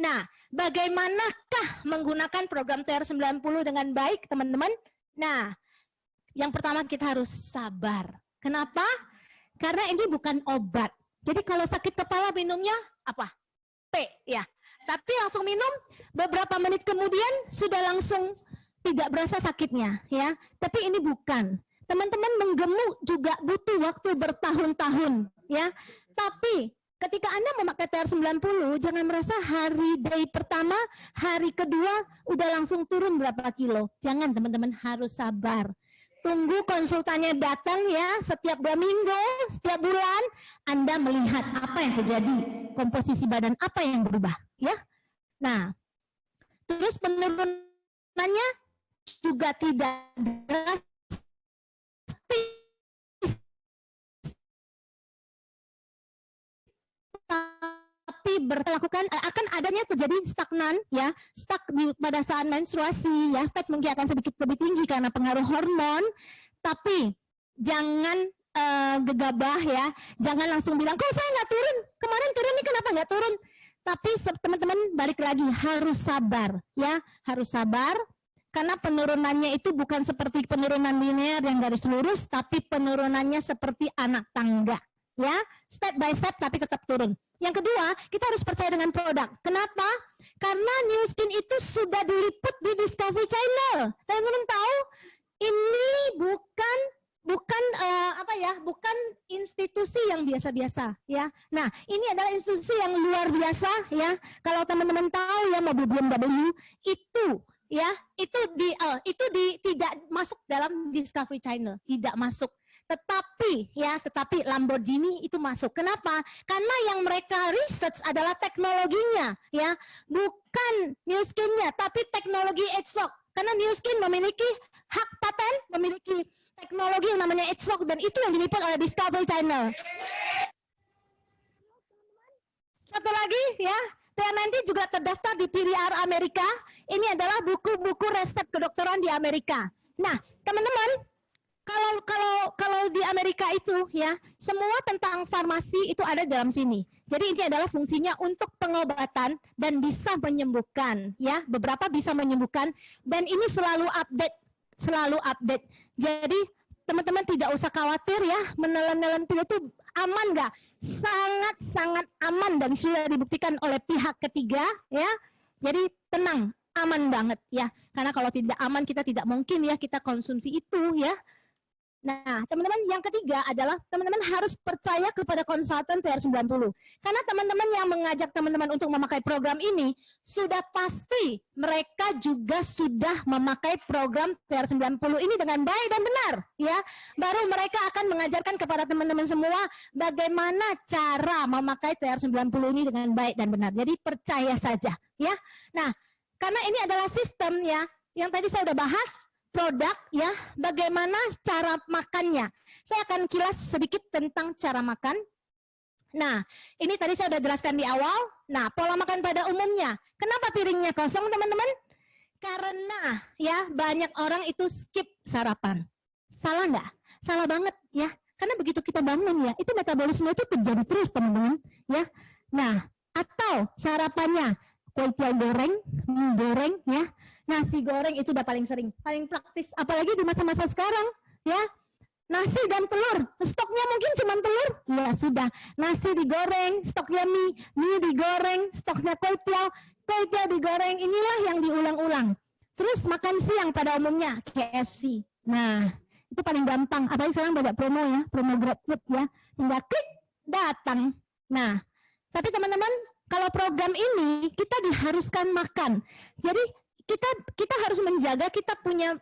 Nah, bagaimanakah menggunakan program TR90 dengan baik, teman-teman? Nah, yang pertama kita harus sabar. Kenapa? Karena ini bukan obat. Jadi kalau sakit kepala minumnya apa? P, ya. Tapi langsung minum, beberapa menit kemudian sudah langsung tidak berasa sakitnya, ya. Tapi ini bukan. Teman-teman menggemuk juga butuh waktu bertahun-tahun, ya. Tapi ketika Anda memakai TR90, jangan merasa day pertama, hari kedua udah langsung turun berapa kilo. Jangan, teman-teman, harus sabar. Tunggu konsultannya datang ya, setiap 2 minggu, setiap bulan, Anda melihat apa yang terjadi, komposisi badan apa yang berubah, ya. Nah, terus penurunannya juga tidak drastis, tapi berlakukan akan adanya terjadi stagnan, ya, stuck pada saat menstruasi, ya, fat mungkin akan sedikit lebih tinggi karena pengaruh hormon, tapi jangan gegabah, ya, jangan langsung bilang, kok saya nggak turun, kemarin turun nih kenapa nggak turun? Tapi teman-teman balik lagi harus sabar, ya, harus sabar, karena penurunannya itu bukan seperti penurunan linear yang garis lurus, tapi penurunannya seperti anak tangga, ya, step by step tapi tetap turun. Yang kedua, kita harus percaya dengan produk. Kenapa? Karena New Skin itu sudah diliput di Discovery Channel. Teman-teman tahu, ini bukan institusi yang biasa-biasa, ya. Nah, ini adalah institusi yang luar biasa, ya. Kalau teman-teman tahu ya mobil BMW itu, ya, tidak masuk dalam Discovery Channel, tidak masuk. Tetapi Lamborghini itu masuk. Kenapa? Karena yang mereka research adalah teknologinya, ya, bukan New Skin-nya, tapi teknologi H-Lock. Karena New Skin memiliki hak paten, memiliki teknologi yang namanya H-Lock, dan itu yang diliput oleh Discovery Channel. Satu lagi, ya, TR90 juga terdaftar di PDR Amerika. Ini adalah buku-buku resep kedokteran di Amerika. Nah, teman-teman, kalau di Amerika itu, ya, semua tentang farmasi itu ada dalam sini. Jadi ini adalah fungsinya untuk pengobatan dan bisa menyembuhkan, ya, beberapa bisa menyembuhkan, dan ini selalu update. Jadi teman-teman tidak usah khawatir, ya, menelan pil itu aman nggak? Sangat aman dan sudah dibuktikan oleh pihak ketiga, ya. Jadi tenang, aman banget, ya. Karena kalau tidak aman kita tidak mungkin, ya, kita konsumsi itu, ya. Nah, teman-teman, yang ketiga adalah teman-teman harus percaya kepada konsultan TR90. Karena teman-teman yang mengajak teman-teman untuk memakai program ini, sudah pasti mereka juga sudah memakai program TR90 ini dengan baik dan benar, ya. Baru mereka akan mengajarkan kepada teman-teman semua bagaimana cara memakai TR90 ini dengan baik dan benar. Jadi percaya saja, ya. Nah, karena ini adalah sistem, ya, yang tadi saya sudah bahas, produk, ya, bagaimana cara makannya. Saya akan kilas sedikit tentang cara makan. Nah, ini tadi saya sudah jelaskan di awal. Nah, pola makan pada umumnya. Kenapa piringnya kosong, teman-teman? Karena, ya, banyak orang itu skip sarapan. Salah nggak? Salah banget, ya. Karena begitu kita bangun, ya, itu metabolisme itu terjadi terus, teman-teman, ya. Nah, atau sarapannya kue goreng, mie goreng, ya. Nasi goreng itu udah paling sering, paling praktis, apalagi di masa-masa sekarang, ya. Nasi dan telur, stoknya mungkin cuma telur, ya sudah. Nasi digoreng, stoknya mie digoreng, stoknya kue tiaw digoreng, inilah yang diulang-ulang. Terus makan siang pada umumnya, KFC. Nah, itu paling gampang, apalagi sekarang banyak promo, ya, promo GrabFood, ya. Tinggal klik, datang. Nah, tapi teman-teman, kalau program ini, kita diharuskan makan. Jadi, kita harus menjaga kita punya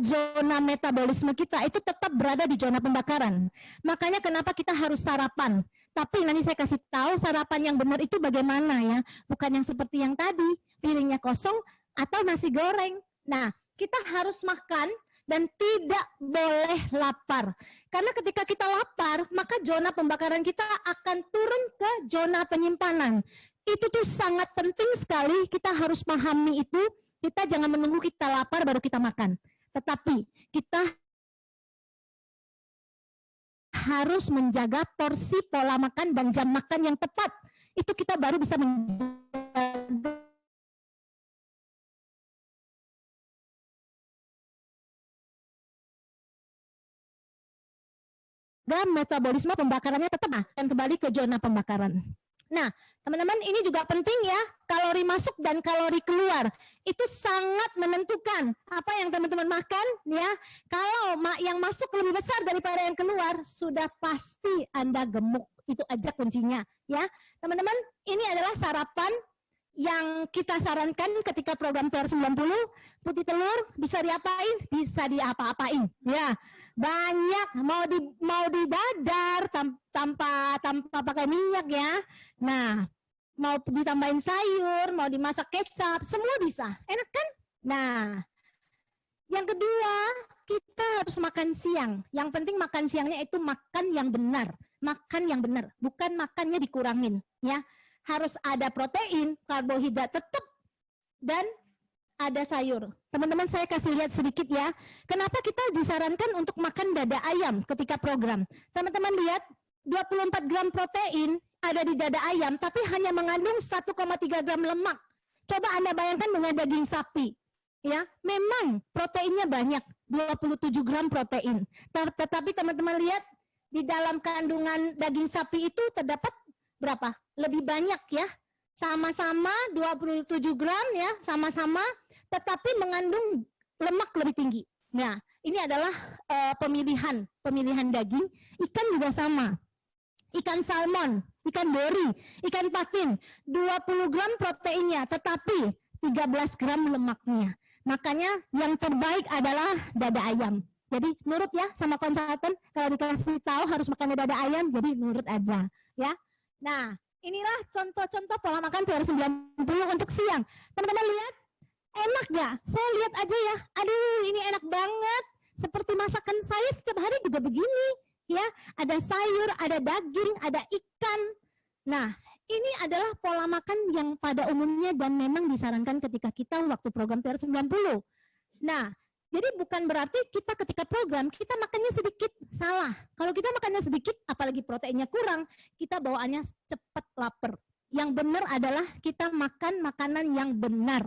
zona metabolisme kita itu tetap berada di zona pembakaran. Makanya kenapa kita harus sarapan. Tapi nanti saya kasih tahu sarapan yang benar itu bagaimana, ya. Bukan yang seperti yang tadi, piringnya kosong atau nasi goreng. Nah, kita harus makan dan tidak boleh lapar. Karena ketika kita lapar, maka zona pembakaran kita akan turun ke zona penyimpanan. Itu tuh sangat penting sekali, kita harus pahami itu. Kita jangan menunggu kita lapar baru kita makan. Tetapi kita harus menjaga porsi, pola makan, dan jam makan yang tepat. Itu kita baru bisa menjaga metabolisme pembakarannya tetap akan kembali ke zona pembakaran. Nah, teman-teman, ini juga penting ya, kalori masuk dan kalori keluar. Itu sangat menentukan apa yang teman-teman makan ya. Kalau yang masuk lebih besar daripada yang keluar, sudah pasti Anda gemuk. Itu aja kuncinya ya. Teman-teman, ini adalah sarapan yang kita sarankan ketika program TR90. Putih telur bisa diapain? Bisa diapa-apain ya. Banyak, mau di dadar tanpa pakai minyak ya. Nah, mau ditambahin sayur, mau dimasak kecap, semua bisa. Enak kan? Nah, yang kedua, kita harus makan siang. Yang penting makan siangnya itu makan yang benar. Makan yang benar, bukan makannya dikurangin ya. Harus ada protein, karbohidrat tetap, dan ada sayur. Teman-teman, saya kasih lihat sedikit ya. Kenapa kita disarankan untuk makan dada ayam ketika program? Teman-teman lihat, 24 gram protein ada di dada ayam, tapi hanya mengandung 1,3 gram lemak. Coba Anda bayangkan dengan daging sapi. Ya, memang proteinnya banyak, 27 gram protein. Tetapi teman-teman lihat, di dalam kandungan daging sapi itu terdapat berapa? Lebih banyak ya. Sama-sama 27 gram ya, sama-sama, tetapi mengandung lemak lebih tinggi. Nah, ini adalah pemilihan daging. Ikan juga sama. Ikan salmon, ikan dori, ikan patin, 20 gram proteinnya, tetapi 13 gram lemaknya. Makanya yang terbaik adalah dada ayam. Jadi nurut ya sama konsultan, kalau dikasih tahu harus makan dada ayam, jadi nurut aja ya. Nah, inilah contoh-contoh pola makan TR90 untuk siang. Teman-teman lihat, enak gak? Saya lihat aja ya, aduh ini enak banget. Seperti masakan saya setiap hari juga begini. Ya, ada sayur, ada daging, ada ikan. Nah, ini adalah pola makan yang pada umumnya dan memang disarankan ketika kita waktu program TR90. Nah, jadi bukan berarti kita ketika program, kita makannya sedikit, salah. Kalau kita makannya sedikit, apalagi proteinnya kurang, kita bawaannya cepat lapar. Yang benar adalah kita makan makanan yang benar.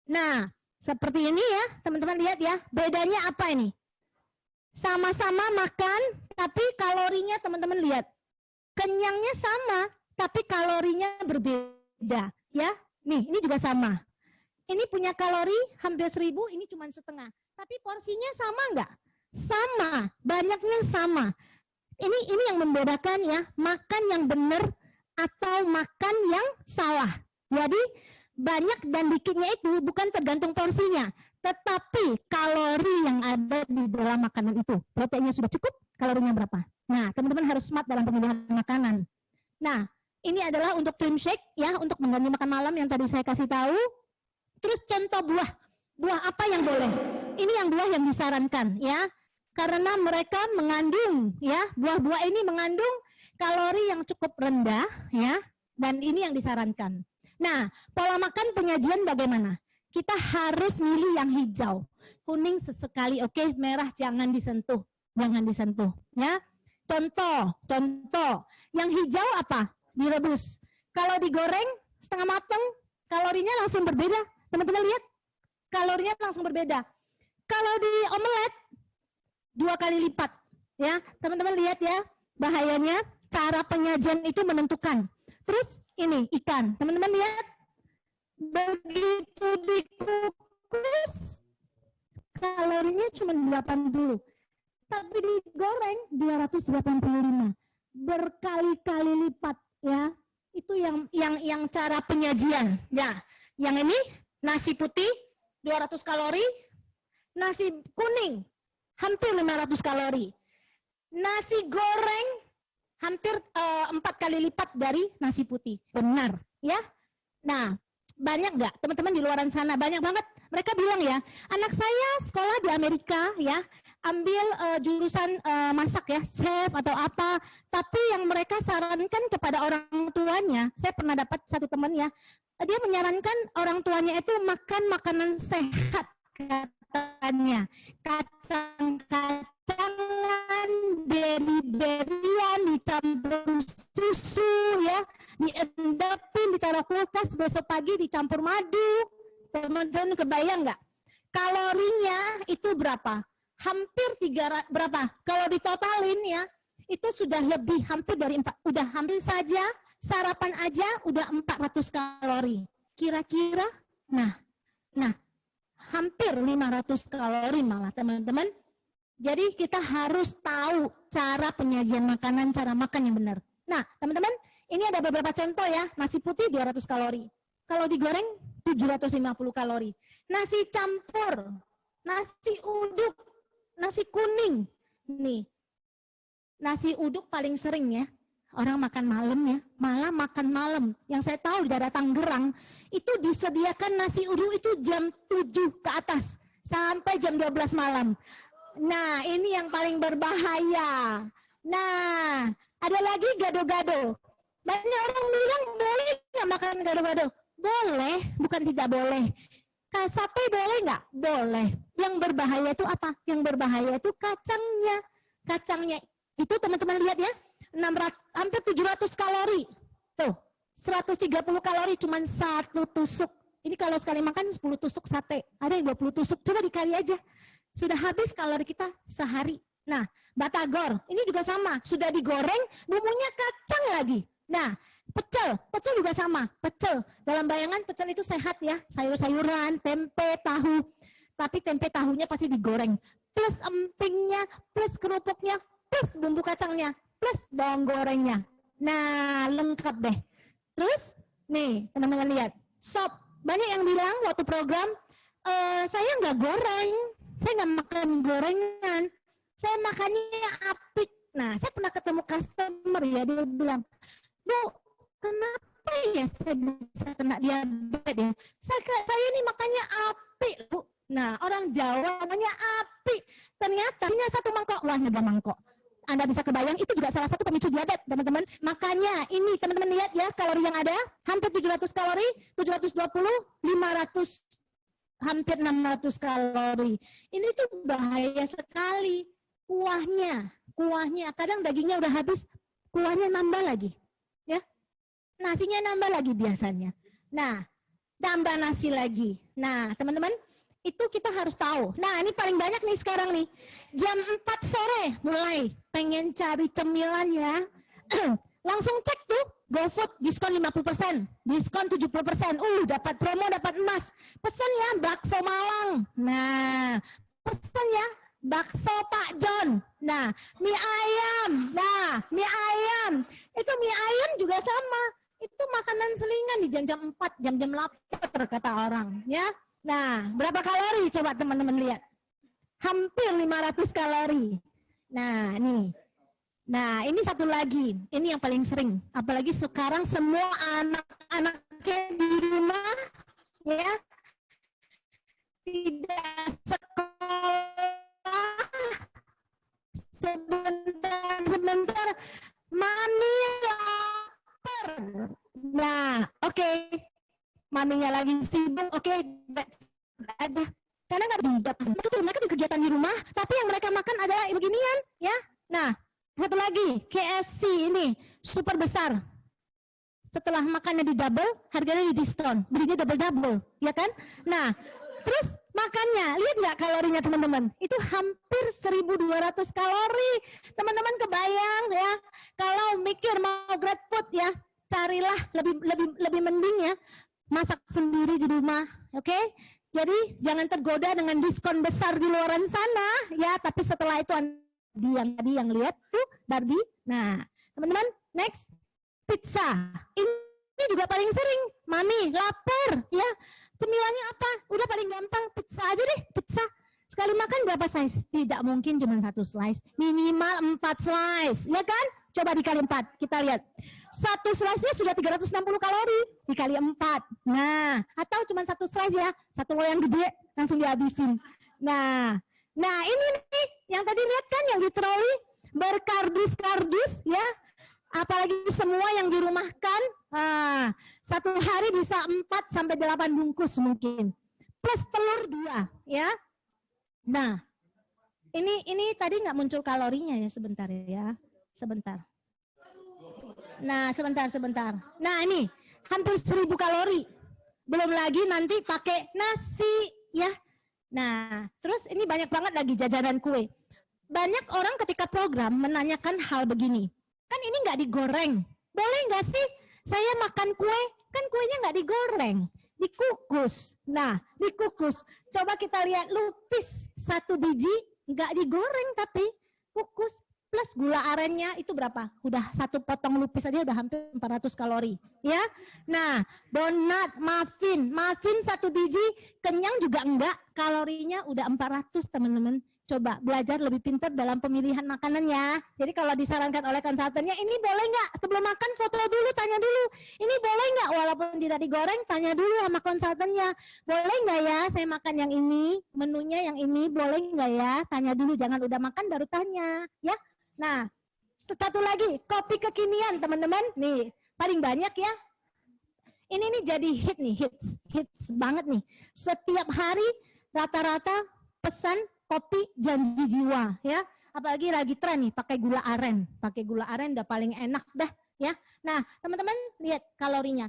Nah, seperti ini ya, teman-teman lihat ya, bedanya apa ini? Sama-sama makan, tapi kalorinya teman-teman lihat. Kenyangnya sama, tapi kalorinya berbeda. Ya, nih, ini juga sama. Ini punya kalori hampir 1000, ini cuma setengah. Tapi porsinya sama enggak? Sama, banyaknya sama. Ini yang membedakan ya, makan yang benar atau makan yang salah. Jadi, banyak dan dikitnya itu bukan tergantung porsinya. Tetapi kalori yang ada di dalam makanan itu, proteinnya sudah cukup, kalorinya berapa? Nah, teman-teman harus smart dalam pemilihan makanan. Nah, ini adalah untuk trim shake ya, untuk mengganti makan malam yang tadi saya kasih tahu. Terus contoh buah, buah apa yang boleh? Ini yang buah yang disarankan ya, karena mereka mengandung ya, buah-buah ini mengandung kalori yang cukup rendah ya, dan ini yang disarankan. Nah, pola makan penyajian bagaimana? Kita harus milih yang hijau, kuning sesekali, oke, merah jangan disentuh, ya. Contoh, yang hijau apa? Direbus. Kalau digoreng setengah matang, kalorinya langsung berbeda. Teman-teman lihat, kalorinya langsung berbeda. Kalau di omelet 2 kali lipat, ya. Teman-teman lihat ya, bahayanya cara penyajian itu menentukan. Terus ini ikan, teman-teman lihat. Begitu dikukus kalorinya cuma 80, tapi digoreng 285, berkali-kali lipat ya. Itu yang cara penyajian ya. Yang ini nasi putih 200 kalori, nasi kuning hampir 500 kalori, nasi goreng hampir 4 kali lipat dari nasi putih. Benar ya. Nah, banyak nggak teman-teman di luar sana? Banyak banget. Mereka bilang ya, anak saya sekolah di Amerika ya, ambil jurusan masak ya, chef atau apa. Tapi yang mereka sarankan kepada orang tuanya, saya pernah dapat satu teman ya, dia menyarankan orang tuanya itu makan makanan sehat katanya. Kacang-kacangan, beri-berian dicampur susu ya, diendapin, ditaruh kulkas, besok pagi dicampur madu. Teman-teman kebayang nggak? Kalorinya itu berapa? Hampir berapa? Kalau ditotalin ya, itu sudah lebih hampir dari udah hampir saja sarapan aja udah 400 kalori. Kira-kira nah hampir 500 kalori malah teman-teman. Jadi kita harus tahu cara penyajian makanan, cara makan yang benar. Nah, teman-teman, ini ada beberapa contoh ya. Nasi putih 200 kalori. Kalau digoreng 750 kalori. Nasi campur, nasi uduk, nasi kuning. Nih. Nasi uduk paling sering ya. Orang makan malam ya, malah makan malam. Yang saya tahu di daerah Tangerang, itu disediakan nasi uduk itu jam 7 ke atas, sampai jam 12 malam. Nah, ini yang paling berbahaya. Nah, ada lagi gado-gado. Banyak orang bilang, boleh nggak makan gado-gado? Boleh, bukan tidak boleh. Sate boleh nggak? Boleh. Yang berbahaya itu apa? Yang berbahaya itu kacangnya. Kacangnya itu teman-teman lihat ya, hampir 700 kalori. Tuh, 130 kalori cuma satu tusuk. Ini kalau sekali makan 10 tusuk sate. Ada yang 20 tusuk, coba dikali aja. Sudah habis kalori kita sehari. Nah, batagor, ini juga sama. Sudah digoreng, bumbunya kacang lagi. Nah, pecel juga sama. Pecel, dalam bayangan pecel itu sehat ya. Sayur-sayuran, tempe, tahu. Tapi tempe tahunya pasti digoreng. Plus empingnya, plus kerupuknya, plus bumbu kacangnya, plus bawang gorengnya. Nah, lengkap deh. Terus, nih teman-teman lihat, sop. Banyak yang bilang waktu program, saya nggak goreng, saya nggak makan gorengan, saya makannya apik. Nah, saya pernah ketemu customer ya, dia bilang, Bu, kenapa ya saya bisa kena diabetes ya? Saya ini makannya apik, Bu. Nah, orang Jawa namanya apik. Ternyata ini satu mangkok, wah ada mangkok. Anda bisa kebayang itu juga salah satu pemicu diabetes, teman-teman. Makanya ini teman-teman lihat ya, kalori yang ada hampir 700 kalori, 720, 500, hampir 600 kalori. Ini tuh bahaya sekali. Kuahnya, kadang dagingnya udah habis, kuahnya nambah lagi. Ya. Nasinya nambah lagi biasanya. Nah, tambah nasi lagi. Nah, teman-teman, itu kita harus tahu. Nah, ini paling banyak nih sekarang nih. Jam 4 sore mulai pengen cari cemilan ya. Langsung cek tuh, GoFood diskon 50%, diskon 70%. Dapat promo, dapat emas. Pesen ya bakso Malang. Nah, pesen ya bakso Pak John. Nah, mie ayam. Nah, mie ayam. Itu mie ayam juga sama. Itu makanan selingan di jam-jam 4, jam-jam lapar kata orang, ya. Nah, berapa kalori coba teman-teman lihat? Hampir 500 kalori. Nah, nih. Nah, ini satu lagi. Ini yang paling sering. Apalagi sekarang semua anak-anaknya di rumah, ya, tidak sekolah. Sebentar, mami lapar. Nah, oke. Maminya lagi sibuk, oke, aja. Karena nggak didapat. Mereka tuh kegiatan di rumah, tapi yang mereka makan adalah beginian, ya. Nah, satu lagi, KFC ini super besar. Setelah makannya di double, harganya di diskon, belinya double, ya kan? Nah, terus makannya, lihat nggak kalorinya teman-teman? Itu hampir 1.200 kalori. Teman-teman kebayang ya, kalau mikir mau grab food ya, carilah lebih mending ya. Masak sendiri di rumah, oke? Jadi jangan tergoda dengan diskon besar di luaran sana, ya. Tapi setelah itu tadi yang lihat tuh Barbie. Nah, teman-teman, next pizza. Ini juga paling sering, mami lapar, ya. Cemilannya apa? Udah paling gampang pizza aja deh, pizza. Sekali makan berapa slice? Tidak mungkin cuma 1 slice, minimal 4 slice, ya kan? Coba dikali 4, kita lihat. 1 slice-nya sudah 360 kalori, dikali 4. Nah, atau cuma 1 slice ya, 1 loyang gede, langsung dihabisin. Nah ini nih, yang tadi lihat kan yang di troli, berkardus-kardus ya, apalagi semua yang dirumahkan, 1 hari bisa 4-8 bungkus mungkin, plus telur 2 ya. Nah, ini tadi nggak muncul kalorinya ya, sebentar ya, sebentar. Nah, sebentar. Nah, ini hampir 1.000 kalori. Belum lagi nanti pakai nasi, ya. Nah, terus ini banyak banget lagi jajanan kue. banyak orang ketika program menanyakan hal begini, kan ini nggak digoreng, boleh nggak sih saya makan kue? Kan kuenya nggak digoreng, dikukus. Nah, dikukus. Coba kita lihat lupis 1 biji, nggak digoreng tapi kukus. Plus gula arennya itu berapa? Udah 1 potong lupis aja udah hampir 400 kalori. Ya. Nah, donat, muffin 1 biji, kenyang juga enggak, kalorinya udah 400 teman-teman. Coba belajar lebih pintar dalam pemilihan makanannya. Jadi kalau disarankan oleh konsultannya, ini boleh nggak? Sebelum makan foto dulu, tanya dulu. Ini boleh nggak? Walaupun tidak digoreng, tanya dulu sama konsultannya. Boleh nggak ya saya makan yang ini? Menunya yang ini boleh nggak ya? Tanya dulu, jangan udah makan baru tanya. Ya. Nah, satu lagi, kopi kekinian teman-teman. Nih, paling banyak ya. Ini nih jadi hit nih, hits banget nih. Setiap hari rata-rata pesan kopi janji jiwa ya, apalagi lagi tren nih pakai gula aren udah paling enak dah ya. Nah teman-teman lihat kalorinya,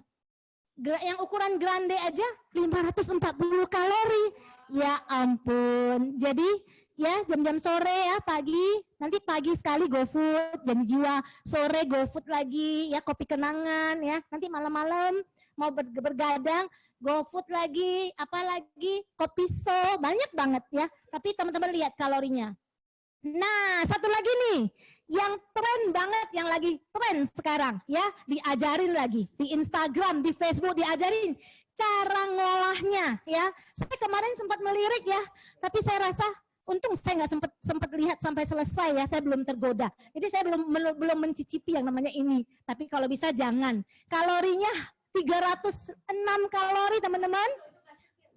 yang ukuran grande aja 540 kalori, ya ampun. Jadi ya jam-jam sore ya, nanti pagi sekali GoFood janji jiwa, sore GoFood lagi ya, kopi kenangan ya, nanti malam-malam mau bergadang GoFood lagi, apalagi kopi so, banyak banget ya. Tapi teman-teman lihat kalorinya. Nah, satu lagi nih, yang tren banget, yang lagi tren sekarang ya, diajarin lagi di Instagram, di Facebook diajarin cara ngolahnya ya. Saya kemarin sempat melirik ya, tapi saya rasa untung saya nggak sempat lihat sampai selesai ya, saya belum tergoda. Jadi saya belum mencicipi yang namanya ini. Tapi kalau bisa jangan. Kalorinya 306 kalori teman-teman.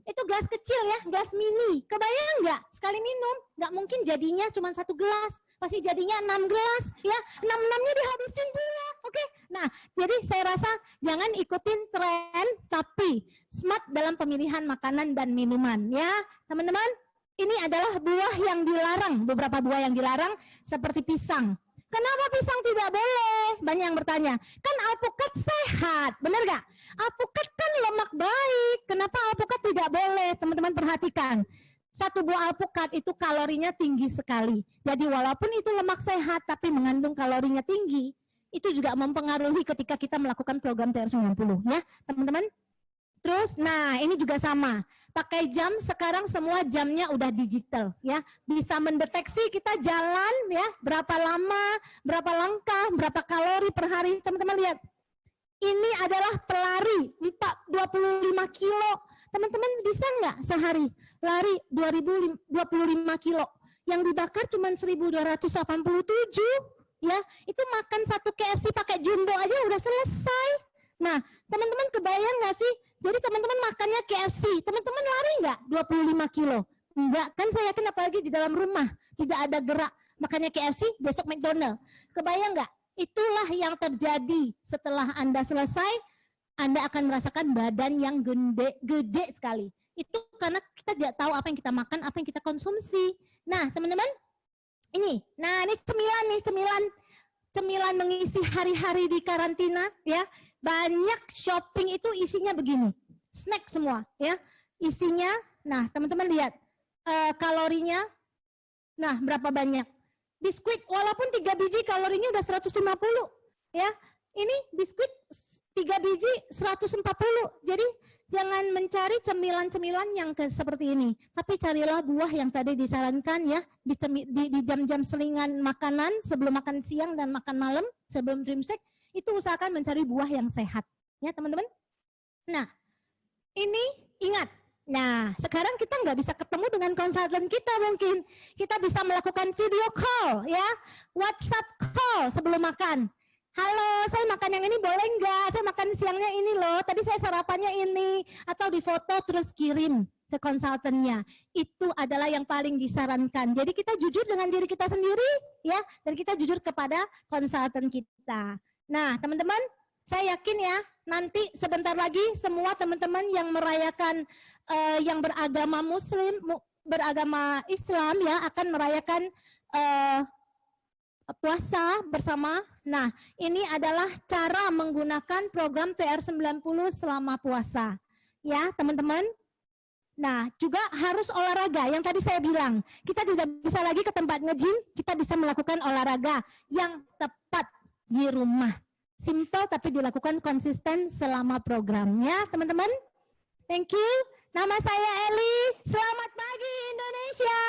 Itu gelas kecil ya, gelas mini. Kebayang nggak? Sekali minum, nggak mungkin jadinya cuma 1 gelas. Pasti jadinya 6 gelas ya. 6-6-nya dihabisin pula. Oke. Nah, jadi saya rasa jangan ikutin tren, tapi smart dalam pemilihan makanan dan minuman ya. Teman-teman, ini adalah buah yang dilarang. Beberapa buah yang dilarang seperti pisang. Kenapa pisang tidak boleh? Banyak yang bertanya. Kan alpukat sehat, benar gak? Alpukat kan lemak baik. Kenapa alpukat tidak boleh? Teman-teman perhatikan. 1 buah alpukat itu kalorinya tinggi sekali. Jadi walaupun itu lemak sehat, tapi mengandung kalorinya tinggi, itu juga mempengaruhi ketika kita melakukan program TR90 ya, teman-teman. Terus, nah ini juga sama. Pakai jam, sekarang semua jamnya udah digital ya, bisa mendeteksi kita jalan ya, berapa lama, berapa langkah, berapa kalori per hari. Teman-teman lihat, ini adalah pelari 25 kilo. Teman-teman bisa nggak sehari lari 25 kilo, yang dibakar cuma 1287 ya, itu makan 1 KFC pakai jumbo aja udah selesai. Nah teman-teman kebayang nggak sih? Jadi teman-teman makannya KFC, teman-teman lari nggak 25 kilo? Enggak, kan saya yakin apalagi di dalam rumah, tidak ada gerak, makannya KFC, besok McDonald. Kebayang nggak? Itulah yang terjadi setelah Anda selesai, Anda akan merasakan badan yang gede sekali. Itu karena kita tidak tahu apa yang kita makan, apa yang kita konsumsi. Nah teman-teman, ini cemilan mengisi hari-hari di karantina ya. Banyak shopping itu isinya begini, snack semua ya, isinya. Nah teman-teman lihat kalorinya, nah berapa banyak. Biskuit walaupun 3 biji kalorinya udah 150 ya, ini biskuit 3 biji 140. Jadi jangan mencari cemilan-cemilan yang seperti ini, tapi carilah buah yang tadi disarankan ya, di jam-jam selingan makanan, sebelum makan siang dan makan malam, sebelum dreamshake. Itu usahakan mencari buah yang sehat ya teman-teman. Nah ini ingat, nah sekarang kita nggak bisa ketemu dengan konsultan kita, mungkin kita bisa melakukan video call ya, WhatsApp call sebelum makan. Halo, saya makan yang ini boleh nggak? Saya makan siangnya ini loh, tadi saya sarapannya ini. Atau difoto terus kirim ke konsultannya. Itu adalah yang paling disarankan. Jadi kita jujur dengan diri kita sendiri ya, dan kita jujur kepada konsultan kita. Nah teman-teman, saya yakin ya, nanti sebentar lagi semua teman-teman yang merayakan, yang beragama Muslim, beragama Islam ya, akan merayakan puasa bersama. Nah ini adalah cara menggunakan program TR90 selama puasa. Ya teman-teman. Nah, juga harus olahraga. Yang tadi saya bilang, kita tidak bisa lagi ke tempat nge-gym, kita bisa melakukan olahraga yang tepat di rumah. Simple tapi dilakukan konsisten selama programnya, teman-teman. Thank you. Nama saya Eli. Selamat pagi Indonesia.